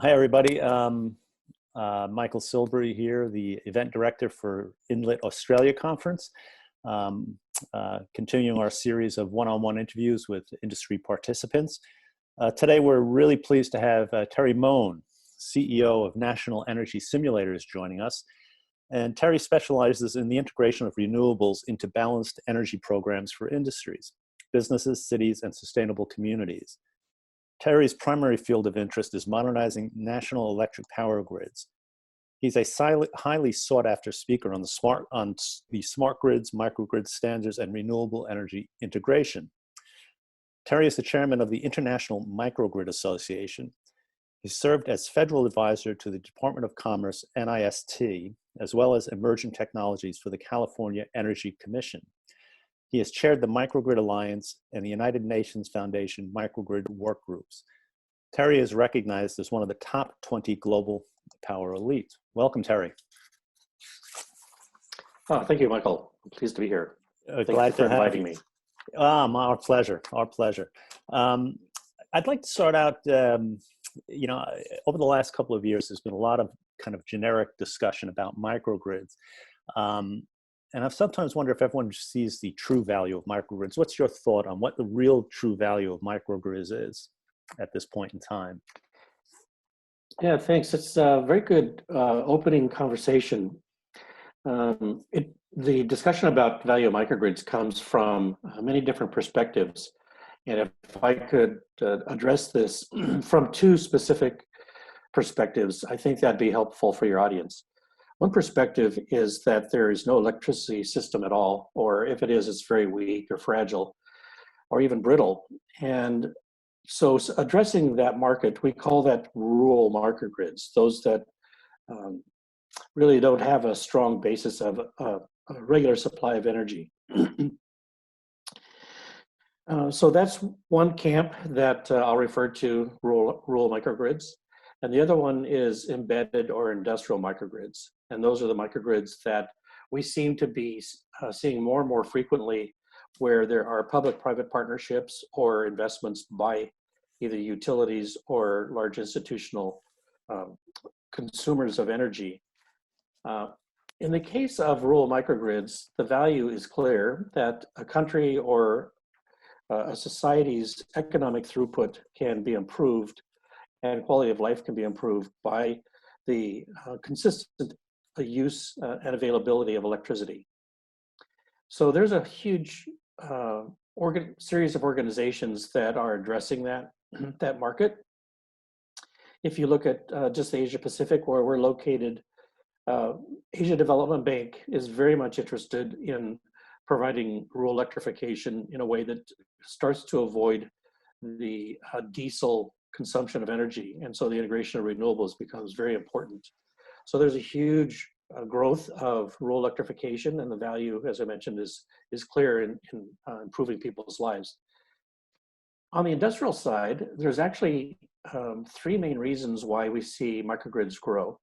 Hi, everybody. Michael Silber here, the event director for Enlit Australia Conference. Continuing our series of one-on-one interviews with industry participants. Today, we're really pleased to have Terry Mohn, CEO of National Energy Simulators, joining us. And Terry specializes in the integration of renewables into balanced energy programs for industries, businesses, cities, and sustainable communities. Terry's primary field of interest is modernizing national electric power grids. He's a highly sought-after speaker on the smart grids, microgrid standards, and renewable energy integration. Terry is the chairman of the International Microgrid Association. He served as federal advisor to the Department of Commerce, NIST, as well as emerging technologies for the California Energy Commission. He has chaired the Microgrid Alliance and the United Nations Foundation Microgrid work groups. Terry is recognized as one of the top 20 global power elite. Welcome, Terry. Oh, thank you, Michael. I'm pleased to be here. Glad for inviting me. Our pleasure. Our pleasure. I'd like to start out. Over the last couple of years, there's been a lot of kind of generic discussion about microgrids. And I've sometimes wondered if everyone sees the true value of microgrids. What's your thought on what the real true value of microgrids is at this point in time? Yeah, thanks. It's a very good opening conversation. The discussion about value of microgrids comes from many different perspectives. And if I could address this from two specific perspectives, I think that'd be helpful for your audience. One perspective is that there is no electricity system at all, or if it is, it's very weak or fragile, or even brittle. And so addressing that market, we call that rural microgrids, those that really don't have a strong basis of a regular supply of energy. So that's one camp that I'll refer to, rural microgrids. And the other one is embedded or industrial microgrids. And those are the microgrids that we seem to be seeing more and more frequently, where there are public-private partnerships or investments by either utilities or large institutional consumers of energy. In the case of rural microgrids, the value is clear that a country or a society's economic throughput can be improved and quality of life can be improved by the consistent use and availability of electricity. So there's a huge series of organizations that are addressing that market. If you look at just the Asia Pacific, where we're located, Asia Development Bank is very much interested in providing rural electrification in a way that starts to avoid the diesel consumption of energy. And so the integration of renewables becomes very important. So there's a huge growth of rural electrification, and the value, as I mentioned, is clear in improving people's lives. On the industrial side, there's actually three main reasons why we see microgrids grow.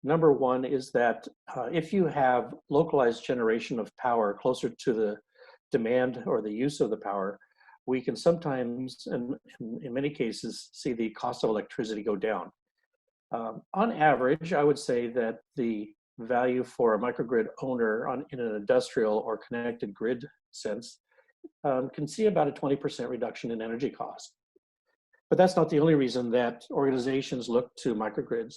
Number one is that if you have localized generation of power closer to the demand or the use of the power, we can sometimes, and in many cases, see the cost of electricity go down. On average, I would say that the value for a microgrid owner in an industrial or connected grid sense can see about a 20% reduction in energy cost. But that's not the only reason that organizations look to microgrids.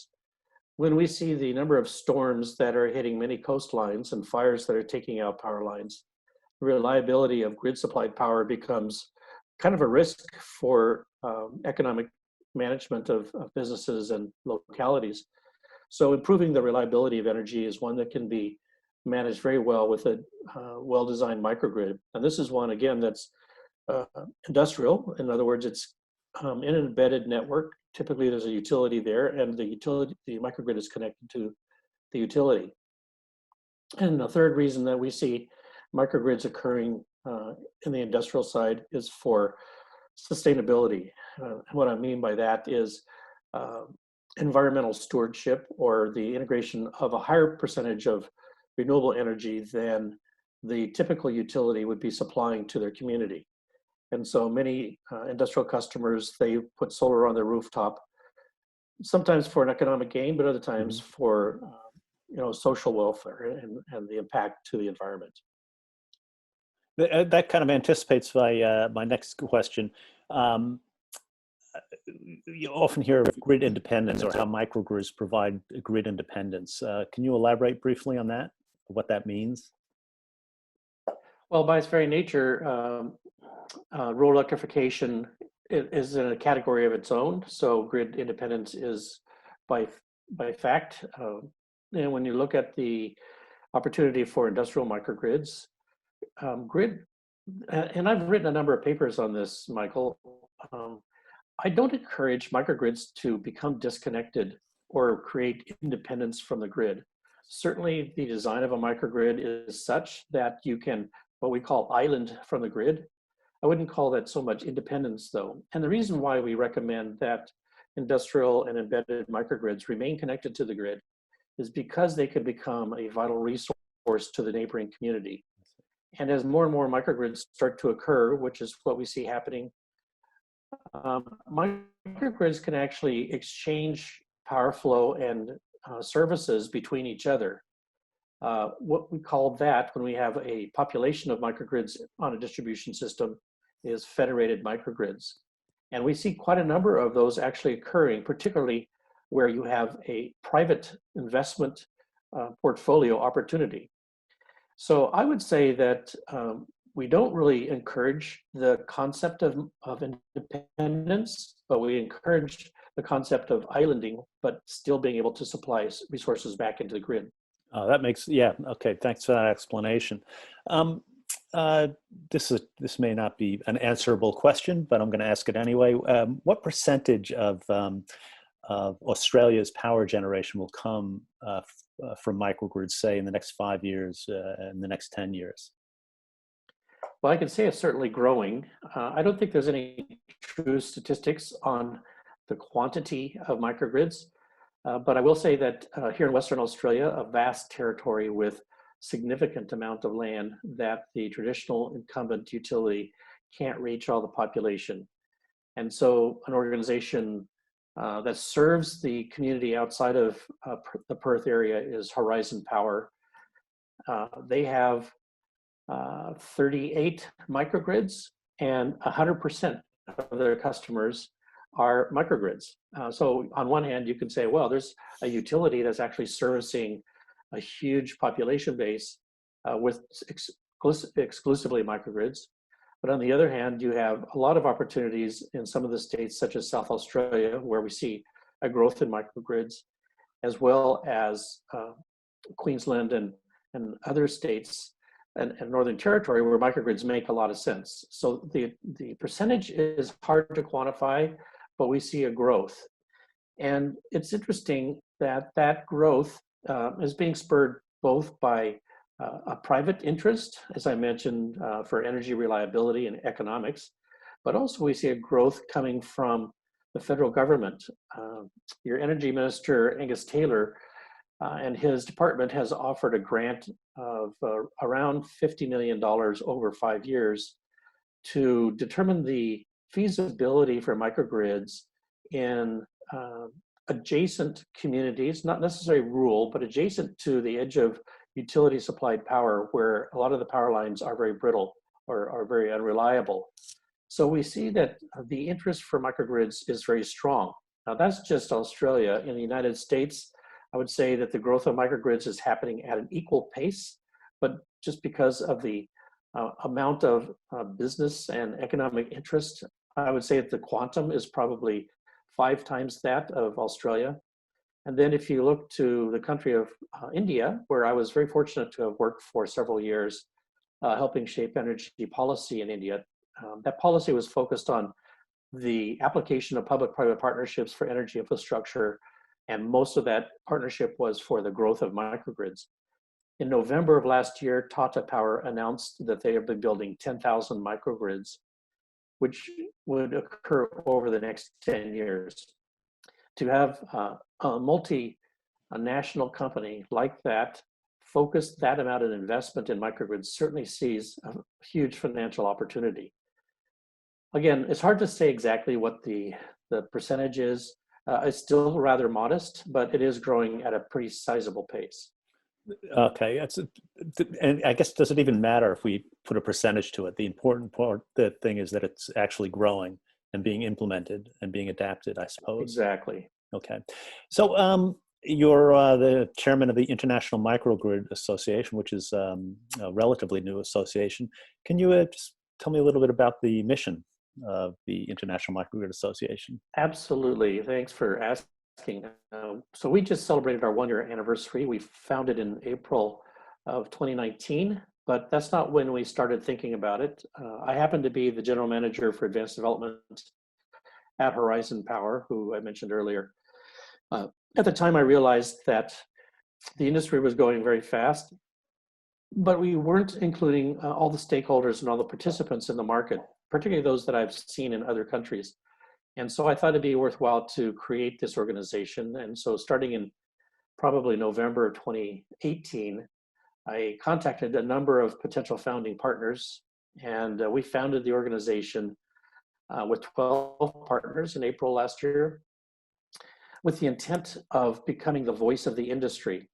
When we see the number of storms that are hitting many coastlines and fires that are taking out power lines, reliability of grid supplied power becomes kind of a risk for economic management of businesses and localities. So improving the reliability of energy is one that can be managed very well with a well-designed microgrid. And this is one, again, that's industrial. In other words, it's in an embedded network. Typically, there's a utility there, and the microgrid is connected to the utility. And the third reason that we see microgrids occurring in the industrial side is for sustainability. What I mean by that is environmental stewardship, or the integration of a higher percentage of renewable energy than the typical utility would be supplying to their community. And so many industrial customers, they put solar on their rooftop sometimes for an economic gain, but other times Mhm. for social welfare and the impact to the environment. That kind of anticipates my next question. Um, you often hear of grid independence or how microgrids provide grid independence. Can you elaborate briefly on that, what that means? Well, by its very nature, rural electrification is in a category of its own. So grid independence is by by fact. And when you look at the opportunity for industrial microgrids, grid, and I've written a number of papers on this, Michael. Um, I don't encourage microgrids to become disconnected or create independence from the grid. Certainly, the design of a microgrid is such that you can, what we call island from the grid. I wouldn't call that so much independence though. And the reason why we recommend that industrial and embedded microgrids remain connected to the grid is because they can become a vital resource to the neighboring community. And as more and more microgrids start to occur, which is what we see happening, microgrids can actually exchange power flow and services between each other. What we call that when we have a population of microgrids on a distribution system is federated microgrids. And we see quite a number of those actually occurring, particularly where you have a private investment portfolio opportunity. So I would say that we don't really encourage the concept of independence, but we encourage the concept of islanding, but still being able to supply resources back into the grid. That makes, yeah, okay, thanks for that explanation. Um, uh, this may not be an answerable question, but I'm going to ask it anyway. What percentage of Australia's power generation will come from microgrids, say, in the next 5 years, in the next 10 years? Well, I can say it's certainly growing. I don't think there's any true statistics on the quantity of microgrids, but I will say that here in Western Australia, a vast territory with significant amount of land that the traditional incumbent utility can't reach all the population. And so an organization that serves the community outside of the Perth area is Horizon Power. They have 38 microgrids, and 100% of their customers are microgrids. So on one hand, you can say, well, there's a utility that's actually servicing a huge population base with exclusively microgrids. But on the other hand, you have a lot of opportunities in some of the states, such as South Australia, where we see a growth in microgrids, as well as Queensland and other states and Northern Territory where microgrids make a lot of sense. So the percentage is hard to quantify, but we see a growth. And it's interesting that that growth is being spurred both by a private interest, as I mentioned, for energy reliability and economics, but also we see a growth coming from the federal government. Your energy minister, Angus Taylor, and his department has offered a grant of around $50 million over 5 years to determine the feasibility for microgrids in adjacent communities, not necessarily rural, but adjacent to the edge of utility supplied power, where a lot of the power lines are very brittle or are very unreliable. So we see that the interest for microgrids is very strong. Now that's just Australia. In the United States, I would say that the growth of microgrids is happening at an equal pace, but just because of the amount of business and economic interest, I would say that the quantum is probably 5 times that of Australia. And then if you look to the country of India, where I was very fortunate to have worked for several years, helping shape energy policy in India, that policy was focused on the application of public-private partnerships for energy infrastructure, and most of that partnership was for the growth of microgrids. In November of last year, Tata Power announced that they have been building 10,000 microgrids, which would occur over the next 10 years. To have a multinational company like that focus that amount of investment in microgrids certainly sees a huge financial opportunity. Again, it's hard to say exactly what the percentage is, It's still rather modest, but it is growing at a pretty sizable pace. Okay, and I guess does it even matter if we put a percentage to it? The important part, the thing is that it's actually growing and being implemented and being adapted, I suppose. Exactly. Okay, so you're the chairman of the International Microgrid Association, which is a relatively new association. Can you just tell me a little bit about the mission of the International Microgrid Association? Absolutely. Thanks for asking. So we just celebrated our 1-year anniversary. We founded in April of 2019, but that's not when we started thinking about it. I happen to be the general manager for advanced development at Horizon Power, who I mentioned earlier. At the time, I realized that the industry was going very fast, but we weren't including all the stakeholders and all the participants in the market, particularly those that I've seen in other countries. And so I thought it'd be worthwhile to create this organization. And so starting in probably November of 2018, I contacted a number of potential founding partners, and we founded the organization with 12 partners in April last year, with the intent of becoming the voice of the industry.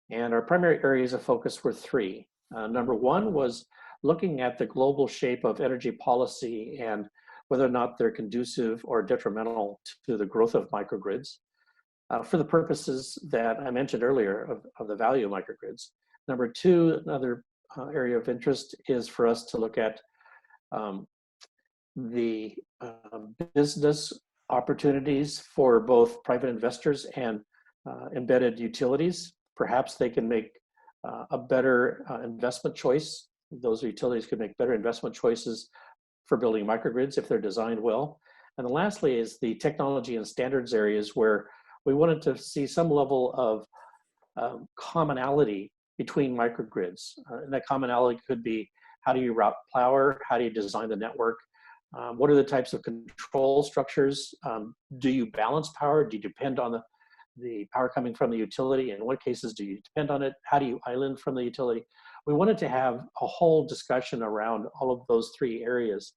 And our primary areas of focus were three. Number one was looking at the global shape of energy policy and whether or not they're conducive or detrimental to the growth of microgrids for the purposes that I mentioned earlier of the value of microgrids. Number two, another area of interest is for us to look at the business opportunities for both private investors and embedded utilities. Perhaps they can make a better investment choice. Those utilities could make better investment choices for building microgrids if they're designed well. And then lastly is the technology and standards areas where we wanted to see some level of commonality between microgrids. And that commonality could be, how do you route power? How do you design the network? What are the types of control structures? Do you balance power? Do you depend on the power coming from the utility? In what cases do you depend on it? How do you island from the utility? We wanted to have a whole discussion around all of those three areas.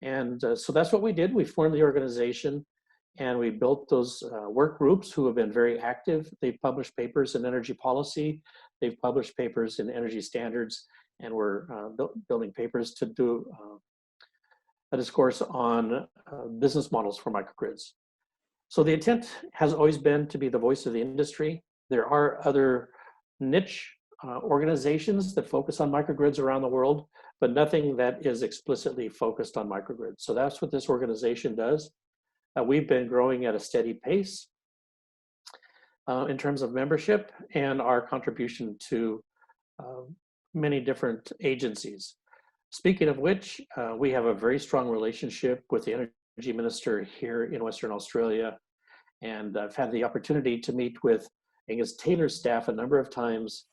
And so that's what we did. We formed the organization and we built those work groups who have been very active. They've published papers in energy policy. They've published papers in energy standards, and we're building papers to do a discourse on business models for microgrids. So the intent has always been to be the voice of the industry. There are other niche organizations that focus on microgrids around the world, but nothing that is explicitly focused on microgrids. So that's what this organization does. We've been growing at a steady pace in terms of membership and our contribution to many different agencies. Speaking of which, we have a very strong relationship with the Energy Minister here in Western Australia. And I've had the opportunity to meet with Angus Taylor's staff a number of times,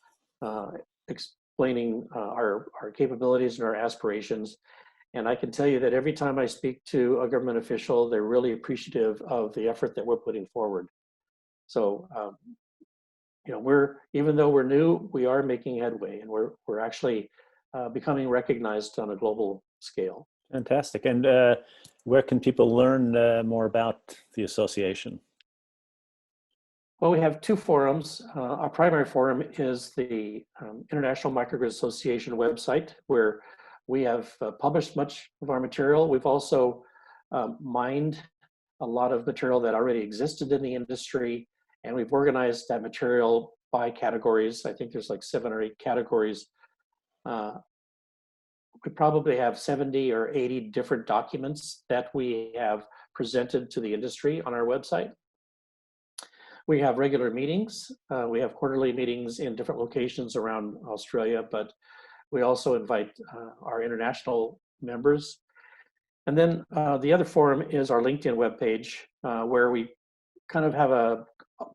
explaining our capabilities and our aspirations. And I can tell you that every time I speak to a government official, they're really appreciative of the effort that we're putting forward. So, you know, even though we're new, we are making headway, and we're actually becoming recognized on a global scale. Fantastic. And where can people learn more about the association? Well, we have two forums. Our primary forum is the International Microgrid Association website, where we have published much of our material. We've also mined a lot of material that already existed in the industry, and we've organized that material by categories. I think there's like 7 or 8 categories. We probably have 70 or 80 different documents that we have presented to the industry on our website. We have regular meetings. We have quarterly meetings in different locations around Australia, but we also invite our international members. And then the other forum is our LinkedIn webpage, where we kind of have an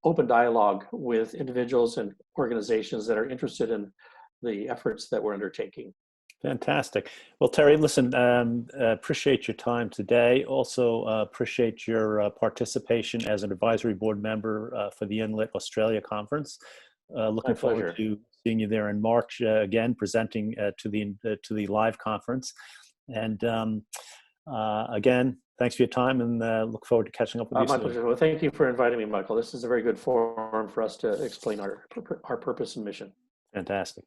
open dialogue with individuals and organizations that are interested in the efforts that we're undertaking. Fantastic. Well, Terry, listen, appreciate your time today. Also appreciate your participation as an advisory board member for the Enlit Australia conference. Looking forward to seeing you there in March again, presenting to the live conference. And again, Thanks for your time, and look forward to catching up with you My soon. pleasure. Well, thank you for inviting me, Michael. This is a very good forum for us to explain our purpose and mission. Fantastic.